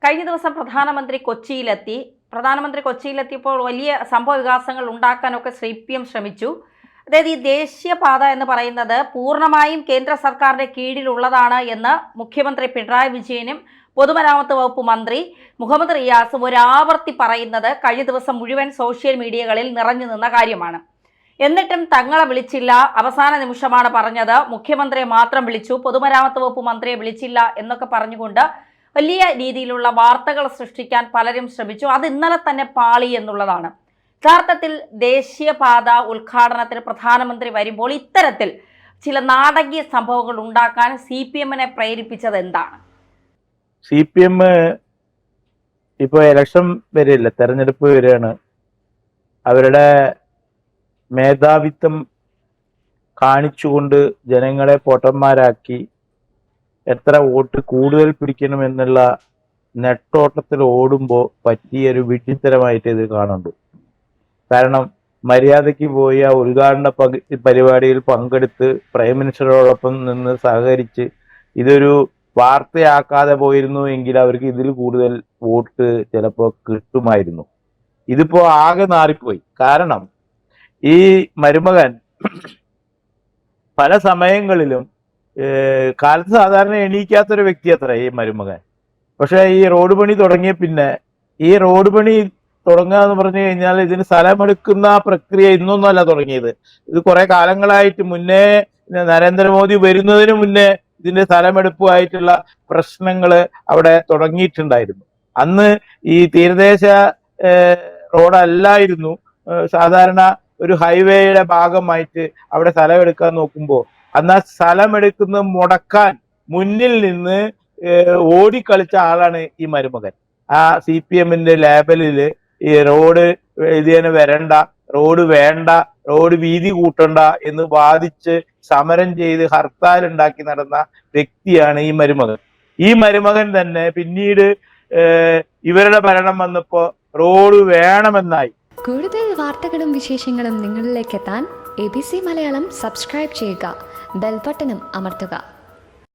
കഴിഞ്ഞ ദിവസം പ്രധാനമന്ത്രി കൊച്ചിയിലെത്തിയപ്പോൾ വലിയ സംഭവ വികാസങ്ങൾ ഉണ്ടാക്കാനൊക്കെ CPM ശ്രമിച്ചു. അതായത് ഈ ദേശീയപാത എന്ന് പറയുന്നത് പൂർണ്ണമായും കേന്ദ്ര സർക്കാരിന്റെ കീഴിലുള്ളതാണ് എന്ന് മുഖ്യമന്ത്രി പിണറായി വിജയനും പൊതുമരാമത്ത് വകുപ്പ് മന്ത്രി മുഹമ്മദ് റിയാസും ഒരാവർത്തി പറയുന്നത് കഴിഞ്ഞ ദിവസം മുഴുവൻ സോഷ്യൽ മീഡിയകളിൽ നിറഞ്ഞു നിന്ന കാര്യമാണ്. എന്നിട്ടും തങ്ങളെ വിളിച്ചില്ല, അവസാന നിമിഷമാണ് പറഞ്ഞത്, മുഖ്യമന്ത്രിയെ മാത്രം വിളിച്ചു, പൊതുമരാമത്ത് വകുപ്പ് മന്ത്രിയെ വിളിച്ചില്ല എന്നൊക്കെ പറഞ്ഞുകൊണ്ട് വലിയ രീതിയിലുള്ള വാർത്തകൾ സൃഷ്ടിക്കാൻ പലരും ശ്രമിച്ചു. അത് ഇന്നലെ തന്നെ പാളി എന്നുള്ളതാണ്. യഥാർത്ഥത്തിൽ ദേശീയപാത ഉദ്ഘാടനത്തിന് പ്രധാനമന്ത്രി വരുമ്പോൾ ഇത്തരത്തിൽ ചില നാടകീയ സംഭവങ്ങൾ ഉണ്ടാക്കാൻ CPM-നെ പ്രേരിപ്പിച്ചത് എന്താണ്? CPM ഇപ്പോൾ ഇലക്ഷൻ വരില്ല, തെരഞ്ഞെടുപ്പ് വരികയാണ്. അവരുടെ മേധാവിത്വം കാണിച്ചുകൊണ്ട് ജനങ്ങളെ പൊട്ടന്മാരാക്കി എത്ര വോട്ട് കൂടുതൽ പിടിക്കണം എന്നുള്ള നെട്ടോട്ടത്തിൽ ഓടുമ്പോൾ പറ്റിയൊരു വിഡ്ഢിത്തരമായിട്ട് ഇത് കാണുന്നുണ്ട്. കാരണം മര്യാദയ്ക്ക് പോയി ആ ഉദ്ഘാടന പരിപാടിയിൽ പങ്കെടുത്ത് പ്രൈം മിനിസ്റ്ററോടൊപ്പം നിന്ന് സഹകരിച്ച് ഇതൊരു വാർത്തയാക്കാതെ പോയിരുന്നു എങ്കിൽ അവർക്ക് ഇതിൽ കൂടുതൽ വോട്ട് ചിലപ്പോൾ കിട്ടുമായിരുന്നു. ഇതിപ്പോ ആകെ നാറിപ്പോയി. കാരണം ഈ മരുമകൻ പല സമയങ്ങളിലും കാലത്ത് സാധാരണ എണീക്കാത്തൊരു വ്യക്തി അത്ര ഈ മരുമകൻ. പക്ഷെ ഈ റോഡ് പണി തുടങ്ങിയ പിന്നെ ഈ റോഡ് പണി തുടങ്ങുക എന്ന് പറഞ്ഞു കഴിഞ്ഞാൽ ഇതിന് സ്ഥലമെടുക്കുന്ന പ്രക്രിയ ഇന്നൊന്നുമല്ല തുടങ്ങിയത്. ഇത് കുറെ കാലങ്ങളായിട്ട് മുന്നേ നരേന്ദ്രമോദി വരുന്നതിന് മുന്നേ ഇതിന്റെ സ്ഥലമെടുപ്പുമായിട്ടുള്ള പ്രശ്നങ്ങൾ അവിടെ തുടങ്ങിയിട്ടുണ്ടായിരുന്നു. അന്ന് ഈ തീരദേശ റോഡല്ലായിരുന്നു, സാധാരണ ഒരു ഹൈവേയുടെ ഭാഗമായിട്ട് അവിടെ സ്ഥലമെടുക്കാൻ നോക്കുമ്പോൾ അന്ന് ആ സ്ഥലമെടുക്കുന്നത് മുടക്കാൻ മുന്നിൽ നിന്ന് ഓടിക്കളിച്ച ആളാണ് ഈ മരുമകൻ. ആ CPM-ന്റെ ലേബലില് ഈ റോഡ് ഇതിന് വരണ്ട, റോഡ് വേണ്ട, റോഡ് വീതി കൂട്ടണ്ട എന്ന് വാദിച്ച് സമരം ചെയ്ത് ഹർത്താൽ ഉണ്ടാക്കി നടന്ന വ്യക്തിയാണ് ഈ മരുമകൻ. ഈ മരുമകൻ തന്നെ പിന്നീട് ഇവരുടെ ഭരണം വന്നപ്പോ റോഡ് വേണമെന്നായി. കൂടുതൽ വാർത്തകളും വിശേഷങ്ങളും നിങ്ങളിലേക്ക് എത്താൻ ABC മലയാളം സബ്സ്ക്രൈബ് ചെയ്യുക, ബെൽ ബട്ടണും അമർത്തുക.